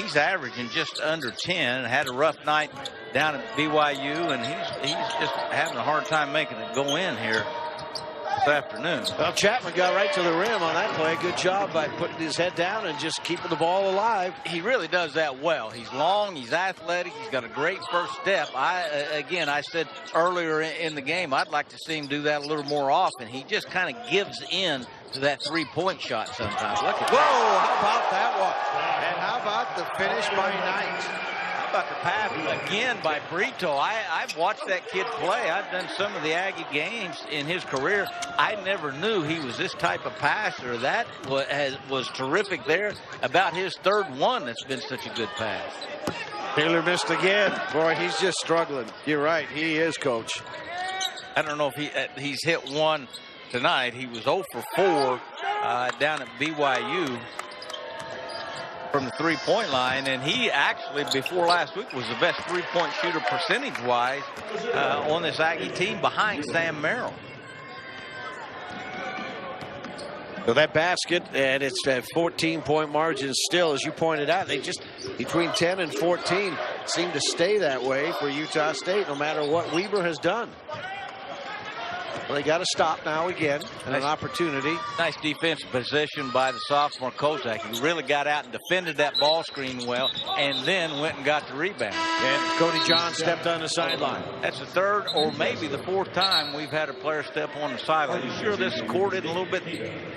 He's averaging just under 10. Had a rough night down at BYU, and he's just having a hard time making it go in here this afternoon. Well, Chapman got right to the rim on that play. Good job by putting his head down and just keeping the ball alive. He really does that well. He's long, he's athletic, he's got a great first step. I said earlier in the game, I'd like to see him do that a little more often. He just kind of gives in to that three-point shot sometimes. Look at Whoa, how about that one? And how about the finish by Knight? How about the pass again by Brito? I've watched that kid play. I've done some of the Aggie games in his career. I never knew he was this type of passer. That was terrific there. About his third one that's been such a good pass. Taylor missed again. Boy, he's just struggling. You're right. He is, Coach. I don't know if he's hit one tonight. He was 0 for 4 down at BYU from the three-point line, and he actually, before last week, was the best three-point shooter percentage-wise on this Aggie team behind Sam Merrill. So that basket, and it's a 14-point margin still, as you pointed out. They just, between 10 and 14, seem to stay that way for Utah State, no matter what Weber has done. Well, they got to stop now again, and an opportunity. Nice defensive position by the sophomore Kozak. He really got out and defended that ball screen well, and then went and got the rebound. And Cody John stepped on the sideline. That's the third or maybe the fourth time we've had a player step on the sideline. You sure this court isn't a little bit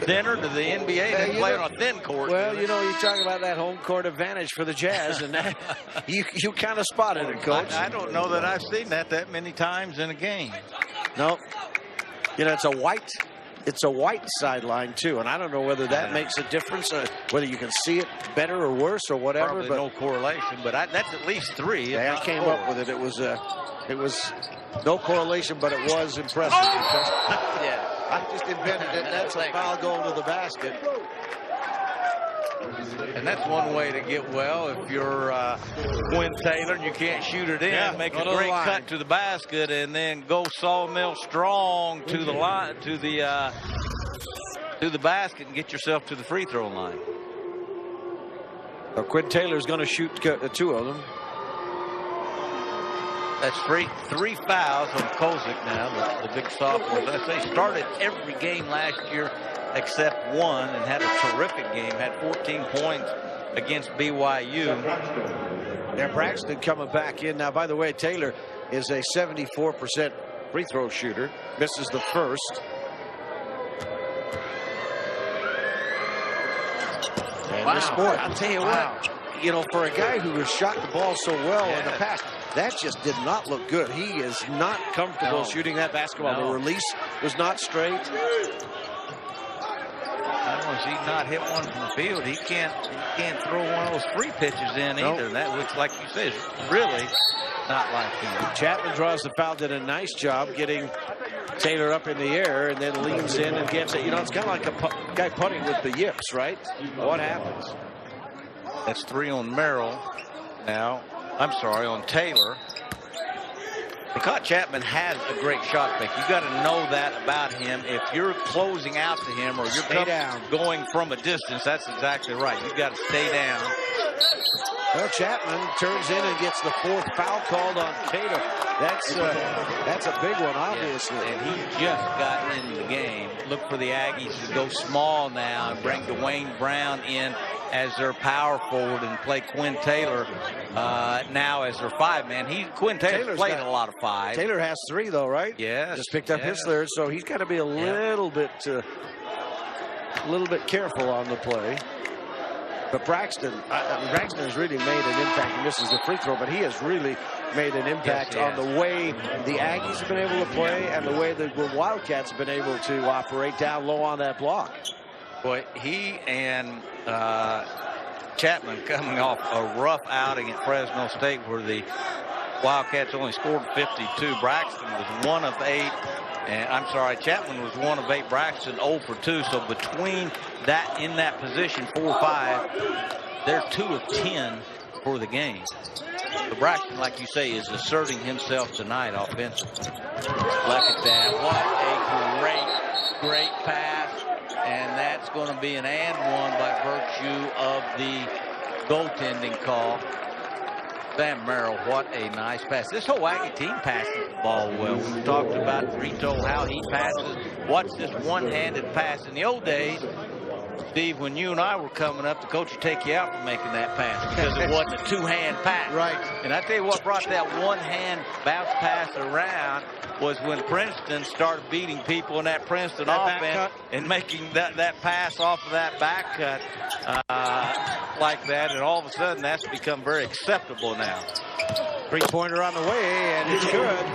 thinner to the NBA? They play on a thin court. Well, you know, you talk about that home court advantage for the Jazz, and that, you kind of spotted it, Coach. I don't know that I've seen that many times in a game. No. You know, it's a white sideline too, and I don't know whether that makes a difference, whether you can see it better or worse or whatever. Probably but no correlation, but that's at least 3. Yeah, I came up with it. It was no correlation, but it was impressive. Yeah, I just invented it. That's a foul going to the basket. And that's one way to get well. If you're Quinn Taylor and you can't shoot it in, make a great cut to the basket, and then go sawmill strong to the line, to the basket, and get yourself to the free throw line. Well, Quinn Taylor's going to shoot 2 of them. That's 3 fouls on Kozak now, the big sophomore. As I say, started every game last year except one, and had a terrific game. Had 14 points against BYU. Yeah, Braxton coming back in now. By the way, Taylor is a 74% free throw shooter. Misses the first. And this boy, I'll tell you what, you know, for a guy who has shot the ball so well in the past, that just did not look good. He is not comfortable shooting that basketball. The release was not straight. Not only has he not hit one from the field, he can't throw one of those free pitches in either. That, which, like you said, is really not like him. Chapman draws the foul, did a nice job getting Taylor up in the air, and then leans in and gets it. You know, it's kind of like a guy putting with the yips, right? What happens? That's 3 on Merrill now. I'm sorry, on Taylor. Scott Chapman has a great shot fake. You got to know that about him. If you're closing out to him or you're going from a distance, that's exactly right. You got to stay down. Well, Chapman turns in and gets the 4th foul called on Taylor. That's a big one, obviously. Yeah. And he just got into the game. Look for the Aggies to go small now and bring Dwayne Brown in as their power forward and play Quinn Taylor now as their 5-man. Quinn Taylor's played a lot of 5. Taylor has 3 though, right? Yes. Just picked up his 3rd, so he's got to be a little bit careful on the play. But Braxton has really made an impact. He misses the free throw, but he has really made an impact on the way the Aggies have been able to play and the way the Wildcats have been able to operate down low on that block. Boy, he and Chapman coming off a rough outing at Fresno State where the Wildcats only scored 52. Braxton was 1 of 8. And I'm sorry, Chapman was 1 of 8. Braxton 0 for 2. So between that, in that position, 4-5, they're 2 of 10 for the game. So Braxton, like you say, is asserting himself tonight offensively. Look at that. What a great pass. And that's going to be an and one by virtue of the goaltending call. Sam Merrill, what a nice pass. This whole Aggie team passes the ball well. We've talked about Rito, how he passes. Watch this one-handed pass. In the old days, Steve, when you and I were coming up, the coach would take you out for making that pass because it wasn't a two-hand pass. Right. And I tell you what brought that one-hand bounce pass around was when Princeton started beating people in that Princeton offense and making that pass off of that back cut like that. And all of a sudden, that's become very acceptable now. Three-pointer on the way, and it's good.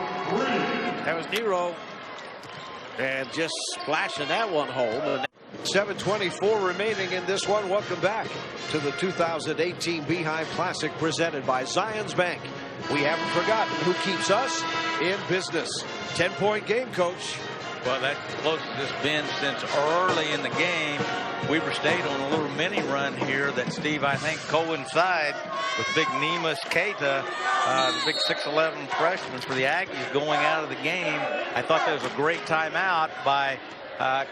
That was Nero. And just splashing that one home. 7:24 remaining in this one. Welcome back to the 2018 Beehive Classic presented by Zions Bank. We haven't forgotten who keeps us in business. 10-point game, Coach. Well, that's the closest it's been since early in the game. Weber State on a little mini run here that, Steve, I think coincides with big Nemus Keita, the big 6'11 freshman for the Aggies going out of the game. I thought that was a great timeout by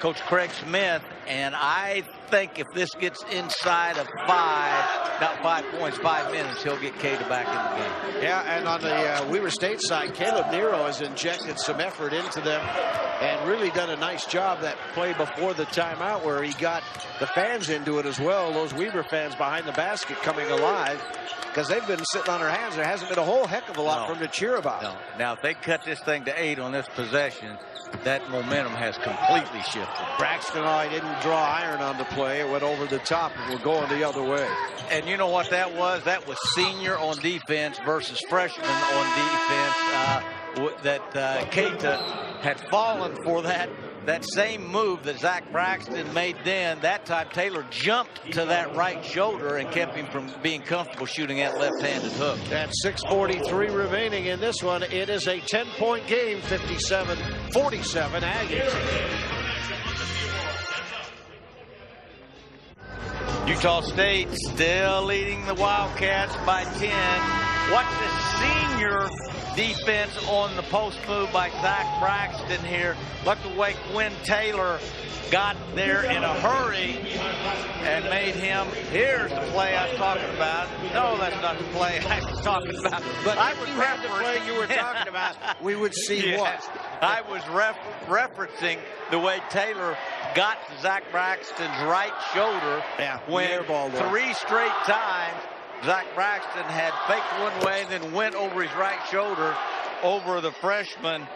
Coach Craig Smith, and I think if this gets inside of 5 points, 5 minutes, he'll get Keita back in the game. Yeah, and on the Weber State side, Caleb Nero has injected some effort into them and really done a nice job that play before the timeout where he got the fans into it as well. Those Weber fans behind the basket coming alive because they've been sitting on their hands. There hasn't been a whole heck of a lot for them to cheer about. No. Now, if they cut this thing to 8 on this possession, that momentum has completely shifted. Braxton, he didn't draw iron on the play. It went over the top and we're going the other way. And you know what that was? That was senior on defense versus freshman on defense. That Keita had fallen for that same move that Zach Braxton made then. That time Taylor jumped to that right shoulder and kept him from being comfortable shooting that left-handed hook. At 6:43 remaining in this one, it is a 10-point game, 57-47 Aggies. Utah State still leading the Wildcats by 10. Watch the senior defense on the post move by Zach Braxton here. Look the way Quinn Taylor got there in a hurry and made him. Here's the play I was talking about. No, that's not the play I was talking about. But I would have the play you were talking about. We would see what? I was referencing the way Taylor got to Zach Braxton's right shoulder when 3 straight times Zach Braxton had faked one way, then went over his right shoulder over the freshman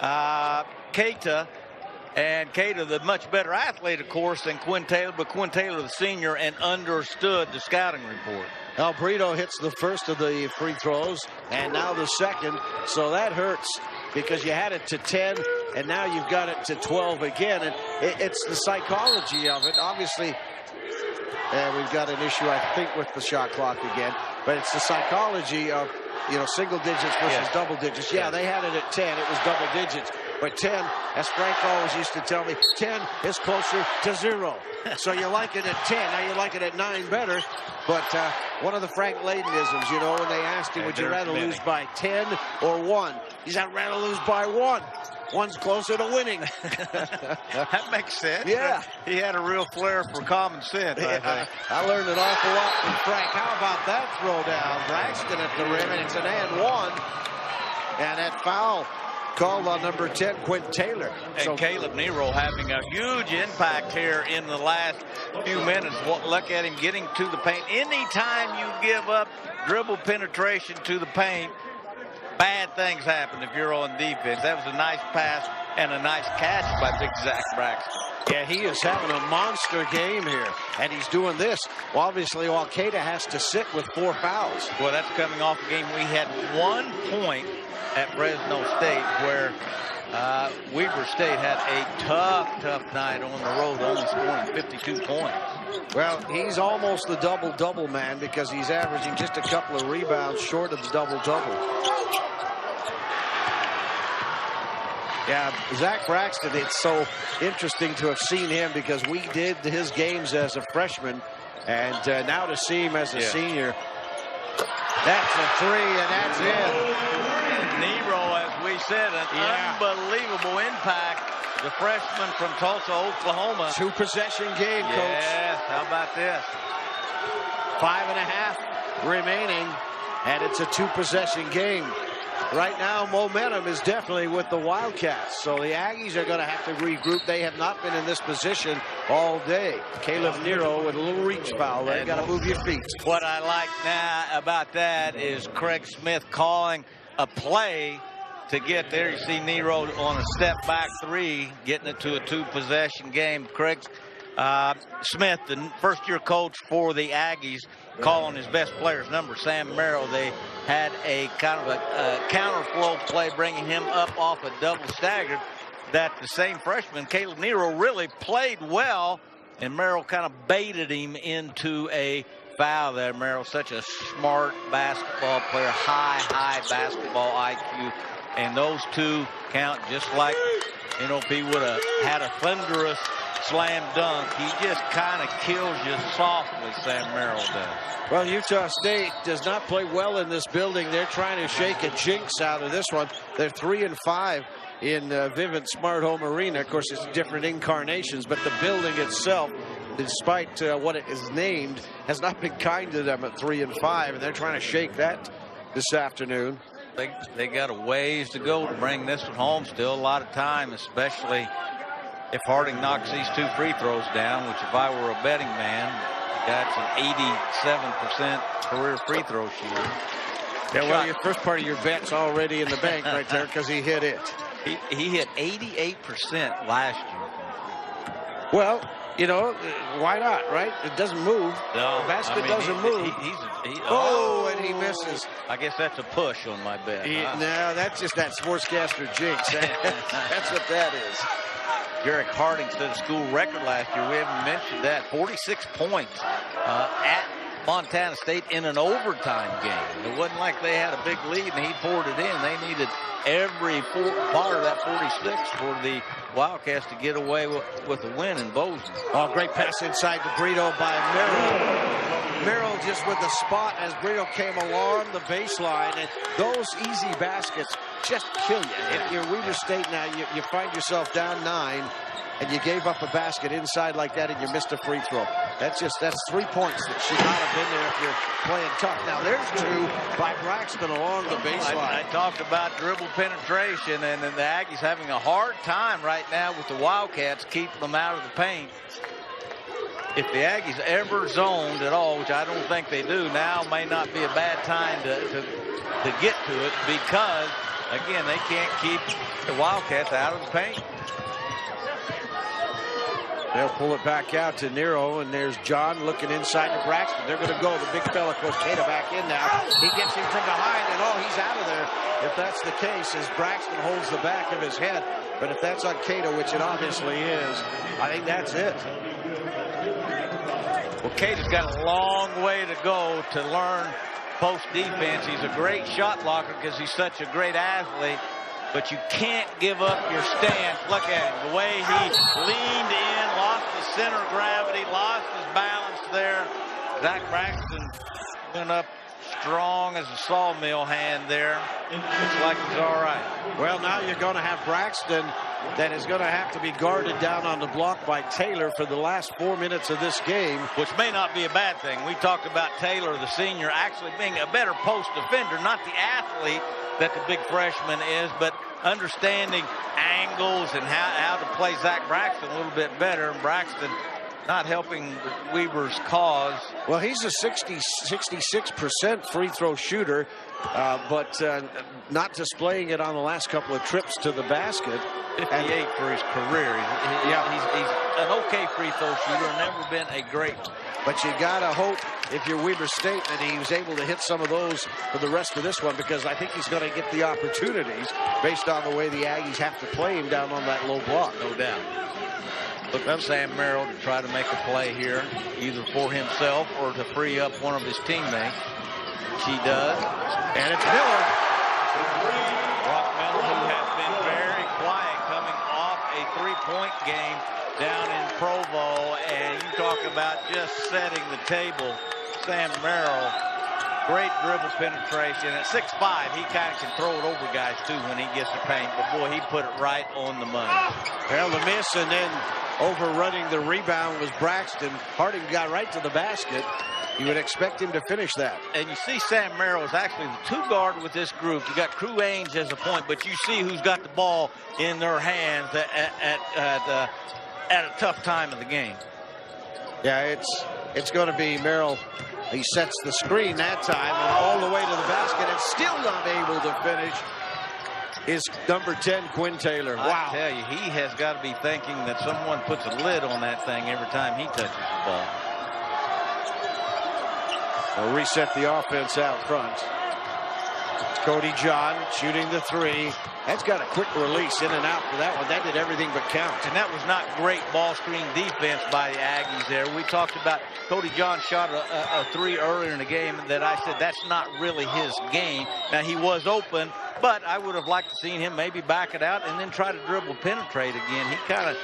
Keita. And Keita, the much better athlete, of course, than Quinn Taylor, but Quinn Taylor, the senior, and understood the scouting report. Brito hits the first of the free throws, and now the second. So that hurts because you had it to 10, and now you've got it to 12 again. And it's the psychology of it. Obviously, we've got an issue, I think, with the shot clock again. But it's the psychology of, single digits versus double digits. Yeah, they had it at 10. It was double digits. But 10, as Frank always used to tell me, 10 is closer to 0. So you like it at 10. Now you like it at 9 better. But one of the Frank Laydenisms, when they asked him, would you rather lose by 10 or 1? He said, I'd rather lose by 1. 1's closer to winning. That makes sense. Yeah. He had a real flair for common sense, I think. I learned an awful lot from Frank. How about that throw down? Braxton at the rim, and it's an and 1. And that foul called on number 10, Quinn Taylor. And Caleb Nero having a huge impact here in the last few minutes. Look at him getting to the paint. Anytime you give up dribble penetration to the paint, bad things happen if you're on defense. That was a nice pass and a nice catch by big Zach Braxton. Yeah, he is having a monster game here, and he's doing this. Well, obviously, Keita has to sit with 4 fouls. Well, that's coming off a game we had 1 point at Fresno State where Weber State had a tough night on the road, only scoring 52 points. Well, he's almost the double-double man because he's averaging just a couple of rebounds short of the double-double. Yeah, Zach Braxton, it's so interesting to have seen him because we did his games as a freshman, and now to see him as a senior. That's a 3, and that's in. Nero, as we said, an unbelievable impact. The freshman from Tulsa, Oklahoma. 2-possession game, Coach. Yes, how about this? 5.5 remaining, and it's a 2-possession game. Right now, momentum is definitely with the Wildcats, so the Aggies are going to have to regroup. They have not been in this position all day. Caleb Nero with a little reach foul. They've got to move your feet. What I like now about that is Craig Smith calling a play to get there. You see Nero on a step back 3, getting it to a 2-possession game. Craig Smith, the first-year coach for the Aggies, calling his best player's number, Sam Merrill. They had a kind of a counter-flow play, bringing him up off a double stagger that the same freshman, Caleb Nero, really played well, and Merrill kind of baited him into a foul there. Merrill, such a smart basketball player, high basketball IQ, and those two count just like, you know, if he would have had a thunderous slam dunk. He just kind of kills you softly, Sam Merrill does. Well, Utah State does not play well in this building. They're trying to shake a jinx out of this one. They're 3-5 in Vivint Smart Home Arena. Of course, it's different incarnations, but the building itself, despite what it is named, has not been kind to them at 3-5, and they're trying to shake that this afternoon. They got a ways to go to bring this one home. Still a lot of time, especially if Harding knocks these 2 free throws down, which if I were a betting man, that's an 87% career free throw shooter. Yeah, well, your first part of your bet's already in the bank right there because he hit it. He hit 88% last year. Well, you know, why not, right? It doesn't move. No, the basket doesn't move. And he misses. I guess that's a push on my bet. No, that's just that sportscaster jinx. That's what that is. Derek Harding set a school record last year. We haven't mentioned that. 46 points at Montana State in an overtime game. It wasn't like they had a big lead and he poured it in. They needed every part of that 46 for the Wildcats to get away with a win in Bozeman. Oh, great pass inside to Brito by Merrill. Merrill just with the spot as Brito came along the baseline. And those easy baskets just kill you. If you're Weber State now, you find yourself down 9 and you gave up a basket inside like that and you missed a free throw. That's 3 points that should not have been there if you're playing tough. Now there's 2 by Braxton along the baseline. I talked about dribble penetration, and then the Aggies having a hard time right now with the Wildcats keeping them out of the paint. If the Aggies ever zoned at all, which I don't think they do, now may not be a bad time to get to it, because again, they can't keep the Wildcats out of the paint. They'll pull it back out to Nero, and there's John looking inside to Braxton. They're going to go. The big fella, Coach Cato, back in now. He gets him from behind, and he's out of there. If that's the case, as Braxton holds the back of his head. But if that's on Cato, which it obviously is, I think that's it. Well, Cato's got a long way to go to learn post defense. He's a great shot blocker because he's such a great athlete. But you can't give up your stance. Look at him. The way he leaned in, lost the center of gravity, lost his balance there. Zach Braxton went up strong as a sawmill hand there. Looks like he's all right. Well, now you're going to have Braxton that is going to have to be guarded down on the block by Taylor for the last 4 minutes of this game. Which may not be a bad thing. We talked about Taylor, the senior, actually being a better post defender, not the athlete that the big freshman is, but understanding angles and how to play Zach Braxton a little bit better. And Braxton not helping Weber's cause. Well, he's a 66% free throw shooter, but not displaying it on the last couple of trips to the basket. 58 for his career. He's an okay free throw shooter, never been a great. But you gotta hope, if you're Weber State, that he was able to hit some of those for the rest of this one, because I think he's going to get the opportunities based on the way the Aggies have to play him down on that low block. No doubt. Look up Sam Merrill to try to make a play here, either for himself or to free up one of his teammates. She does. And it's Miller. Brock Miller, who has been very quiet coming off a three-point game down in Provo, and you talk about just setting the table. Sam Merrill, great dribble penetration. At 6'5", he kind of can throw it over guys too when he gets the paint, but boy, he put it right on the money. Well, the miss, and then overrunning the rebound was Braxton. Harding got right to the basket, You would expect him to finish that. And you see Sam Merrill is actually the 2 guard with this group. You got Crew Ainge as a point, but you see who's got the ball in their hands at a tough time of the game. Yeah, it's going to be Merrill. He sets the screen that time and all the way to the basket and still not able to finish. Is number 10, Quinn Taylor. Wow. I tell you, he has got to be thinking that someone puts a lid on that thing every time he touches the ball. They'll reset the offense out front. It's Cody John shooting the 3. That's got a quick release in and out for that one. That did everything but count. And that was not great ball screen defense by the Aggies there. We talked about Cody John shot a 3 earlier in the game that I said that's not really his game. Now, he was open, but I would have liked to seen him maybe back it out and then try to dribble penetrate again. He kind of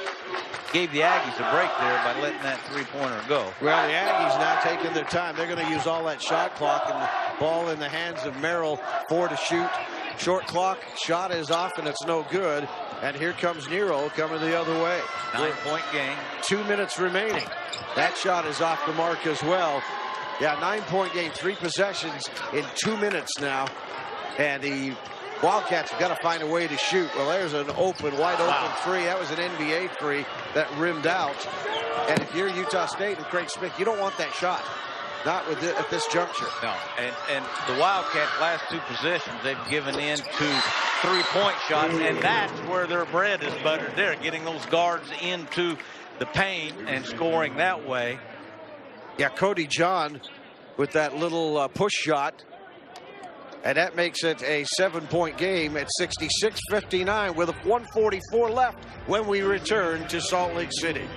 gave the Aggies a break there by letting that 3-pointer go. Well, the Aggies now taking their time. They're going to use all that shot clock, and the ball in the hands of Merrill. 4 to shoot. Short clock. Shot is off, and it's no good. And here comes Nero coming the other way. 9-point game. 2 minutes remaining. That shot is off the mark as well. Yeah, 9-point game. 3 possessions in 2 minutes now. And the Wildcats have got to find a way to shoot. Well, there's an wide open 3. That was an NBA 3 that rimmed out. And if you're Utah State and Craig Smith, you don't want that shot. Not at this juncture. No, and the Wildcats' last 2 possessions, they've given in to 3-point shots, and that's where their bread is buttered. They're getting those guards into the paint and scoring that way. Yeah, Cody John with that little push shot. And that makes it a 7-point game at 66-59 with 1:44 left when we return to Salt Lake City.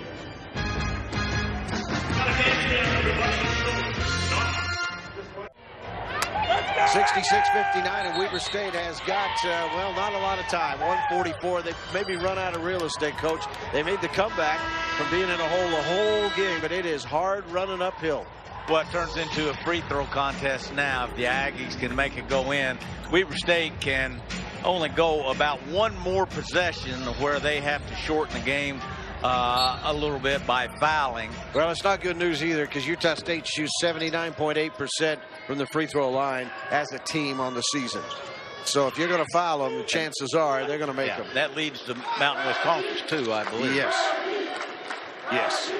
66-59, and Weber State has got, well, not a lot of time. 1:44. They maybe run out of real estate, Coach. They made the comeback from being in a hole the whole game, but it is hard running uphill. Well, it turns into a free throw contest now. If the Aggies can make it go in, Weber State can only go about 1 more possession where they have to shorten the game a little bit by fouling. Well, it's not good news either, because Utah State shoots 79.8% from the free throw line as a team on the season. So if you're going to foul them, the chances are they're going to make them. That leads to Mountain West Conference too, I believe. Yes.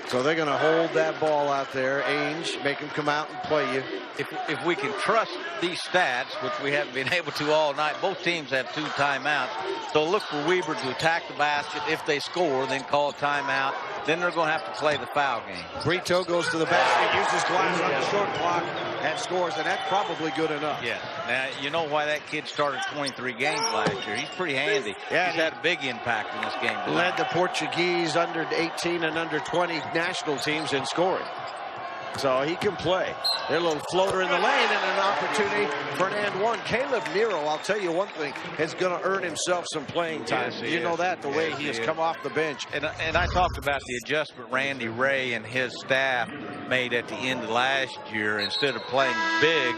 So they're going to hold that ball out there. Ainge, make him come out and play you. If we can trust these stats, which we haven't been able to all night, both teams have 2 timeouts. So look for Weber to attack the basket. If they score, then call a timeout. Then they're going to have to play the foul game. Brito goes to the basket, uses glass on the short clock, and scores, and that's probably good enough. Yeah. Now, you know why that kid started 23 games last year. He's pretty handy. Yeah, he's had a big impact in this game tonight. Led the Portuguese under 18 and under 20 national teams in scoring. So he can play. Their little floater in the lane and an opportunity for an and one. Caleb Nero, I'll tell you one thing, is going to earn himself some playing time. Yes, you know that, the way he has come off the bench. And I talked about the adjustment Randy Ray and his staff made at the end of last year. Instead of playing big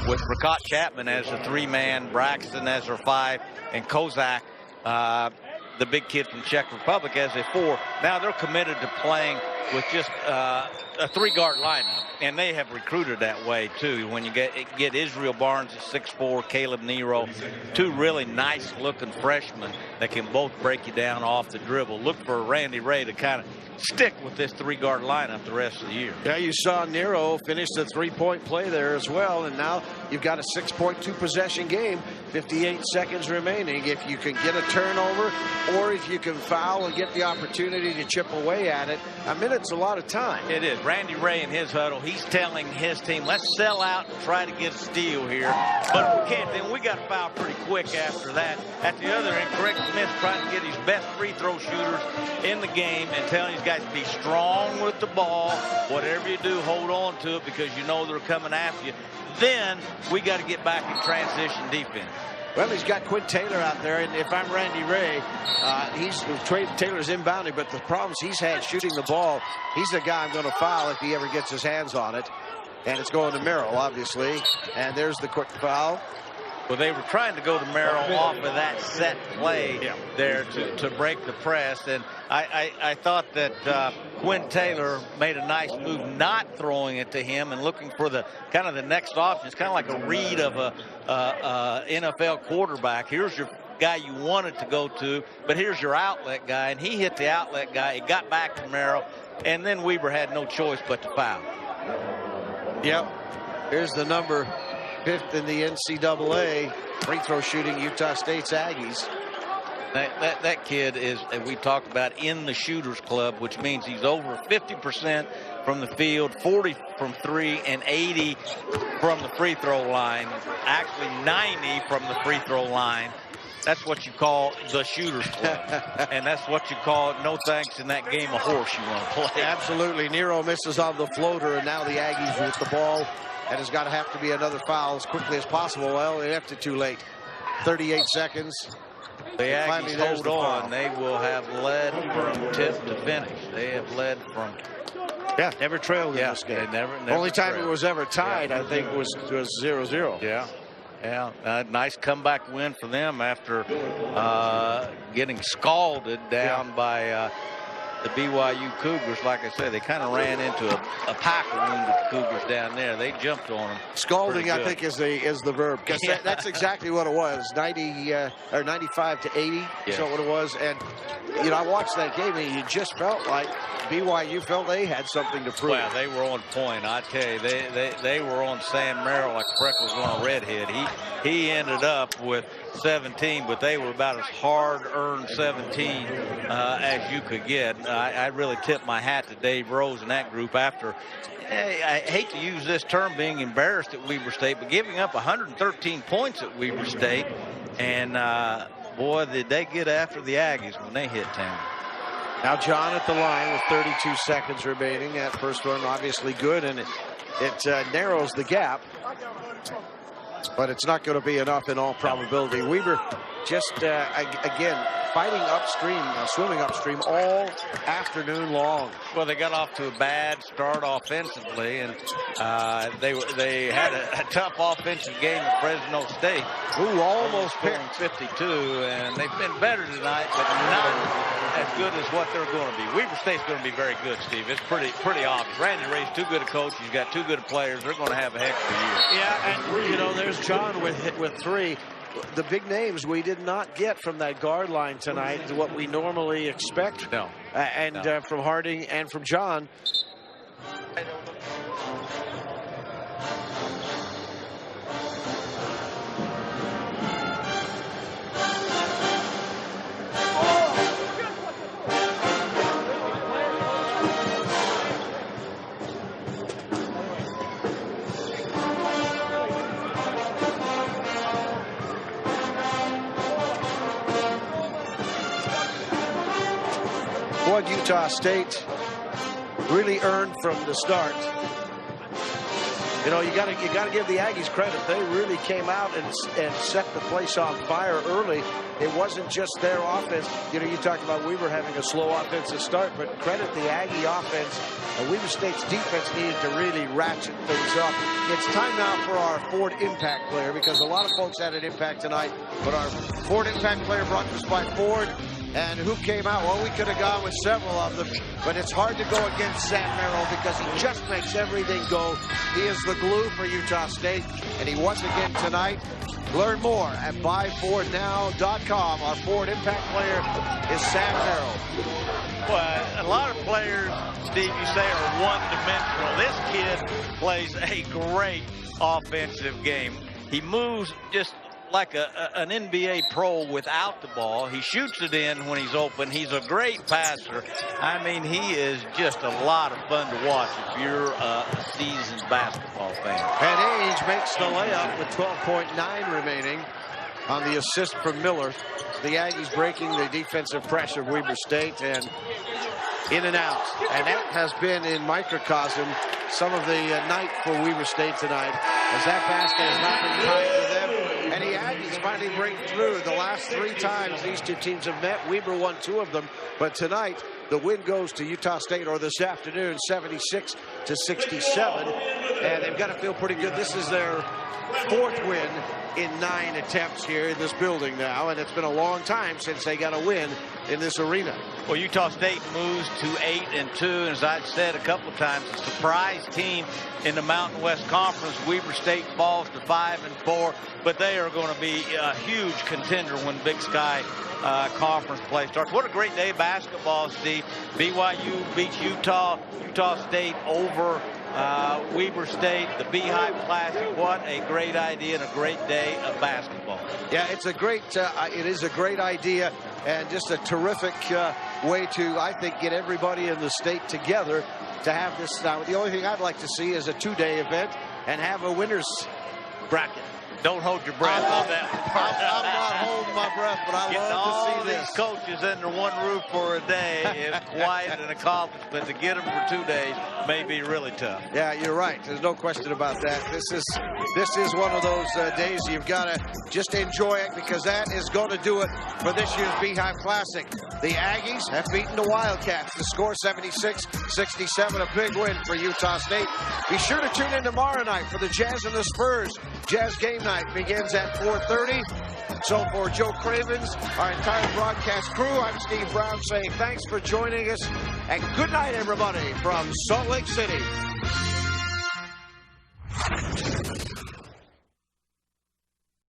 with Rakat Chapman as a 3-man, Braxton as their 5, and Kozak, the big kid from Czech Republic, as a 4. Now they're committed to playing with just a 3-guard lineup, and they have recruited that way too. When you get Israel Barnes at 6'4", Caleb Nero, 2 really nice looking freshmen that can both break you down off the dribble. Look for Randy Ray to kind of stick with this 3-guard lineup the rest of the year. Yeah, you saw Nero finish the 3-point play there as well, and now you've got a 6.2 possession game, 58 seconds remaining. If you can get a turnover, or if you can foul and get the opportunity to chip away at it, a minute's a lot of time. It is. Randy Ray in his huddle, he's telling his team, let's sell out and try to get a steal here. But if we can't, then we got to foul pretty quick after that. At the other end, Craig Smith trying to get his best free throw shooters in the game and telling his guys to be strong with the ball. Whatever you do, hold on to it, because you know they're coming after you. Then we got to get back in transition defense. Well, he's got Quinn Taylor out there, and if I'm Randy Ray, Taylor's inbounding, but the problems he's had shooting the ball, he's the guy I'm going to foul if he ever gets his hands on it. And it's going to Merrill, obviously. And there's the quick foul. Well, they were trying to go to Merrill off of that set play there to break the press. And I thought that Quinn Taylor made a nice move not throwing it to him and looking for the kind of the next option. It's kind of like a read of a NFL quarterback. Here's your guy you wanted to go to, but here's your outlet guy. And he hit the outlet guy. It got back to Merrill. And then Weber had no choice but to foul. Yep. Here's the number 5th in the NCAA free throw shooting Utah State's Aggies. That kid is, we talked about, in the Shooters Club, which means he's over 50% from the field, 40 from 3, and 80 from the free throw line. Actually 90 from the free throw line. That's what you call the Shooters Club. And that's what you call no thanks in that game of horse you want to play. Absolutely. Nero misses on the floater, and now the Aggies with the ball. And it's got to have to be another foul as quickly as possible. Well, they left it too late. 38 seconds. The Aggies hold on. They will have led from tip to finish. They have led from... Yeah, never trailed in this game. Never Only time trailed. it was ever tied, I think, was 0-0. Yeah, nice comeback win for them after getting scalded down by the BYU Cougars. Like I said, they kind of ran into a pack of wounded Cougars down there. They jumped on them. Scalding, I think, is the verb. Because that's exactly what it was. 90 or 95 to 80. Is what it was. And you know, I watched that game, and you just felt like BYU felt they had something to prove. Well, they were on point. I tell you, they were on Sam Merrill like freckles on a redhead. He ended up with 17, but they were about as hard-earned 17 as you could get. I really tip my hat to Dave Rose and that group after, I hate to use this term, being embarrassed at Weber State, but giving up 113 points at Weber State. And, boy, did they get after the Aggies when they hit town. Now John at the line with 32 seconds remaining. That first one obviously good, and it narrows the gap. But it's not going to be enough in all probability. Weber just, again, fighting upstream, swimming upstream all afternoon long. Well, they got off to a bad start offensively, and they had a tough offensive game at Fresno State. Ooh, almost picked 52, and they've been better tonight, but not as good as what they're going to be. Weber State's going to be very good, Steve. It's pretty obvious. Randy Ray's too good a coach. He's got too good of players. They're going to have a heck of a year. Yeah, and, you know, there's John with 3. The big names we did not get from that guard line tonight, what we normally expect. No. From Harding and from John. What Utah State really earned from the start. You know, you got to give the Aggies credit. They really came out and set the place on fire early. It wasn't just their offense. You know, you talked about Weber having a slow offensive start, but credit the Aggie offense. Weber State's defense needed to really ratchet things up. It's time now for our Ford Impact player, because a lot of folks had an impact tonight, but our Ford Impact player brought to us by Ford. And who came out? Well, we could have gone with several of them, but it's hard to go against Sam Merrill because he just makes everything go. He is the glue for Utah State, and he was again tonight. Learn more at buyfordnow.com. Our Ford Impact player is Sam Merrill. Well, a lot of players, Steve, you say, are one-dimensional. This kid plays a great offensive game. He moves just like an NBA pro without the ball. He shoots it in when he's open. He's a great passer. I mean, he is just a lot of fun to watch if you're a seasoned basketball fan. And Age makes the layup with 12.9 remaining on the assist from Miller. The Aggies breaking the defensive pressure of Weber State, and in and out. And that has been in microcosm some of the night for Weber State tonight, as that basket has not been kind to them. And the Aggies finally break through. The last 3 times these two teams have met, Weber won 2 of them. But tonight, the win goes to Utah State, or this afternoon, 76-67. And they've got to feel pretty good. This is their 4th win in 9 attempts here in this building now, and it's been a long time since they got a win in this arena. Well, Utah State moves to 8-2, and as I've said a couple of times, a surprise team in the Mountain West Conference. Weber State falls to 5-4, but they are going to be a huge contender when Big Sky Conference play starts. What a great day of basketball, Steve. BYU beats Utah. Utah State over Weber State, the Beehive Classic. What a great idea and a great day of basketball. Yeah, it's a great, it is a great idea and just a terrific way to, I think, get everybody in the state together to have this. Now, the only thing I'd like to see is a 2-day event and have a winner's bracket. Don't hold your breath on that. I'm not holding my breath, but I love to see this. Coaches under one roof for a day is quite an accomplishment. To get them for 2 days may be really tough. Yeah, you're right. There's no question about that. This is one of those days you've got to just enjoy it, because that is going to do it for this year's Beehive Classic. The Aggies have beaten the Wildcats. The score 76-67, a big win for Utah State. Be sure to tune in tomorrow night for the Jazz and the Spurs. Jazz game night begins at 4:30. So for Joe Cravens, our entire broadcast crew, I'm Steve Brown saying thanks for joining us, and good night, everybody, from Salt Lake City.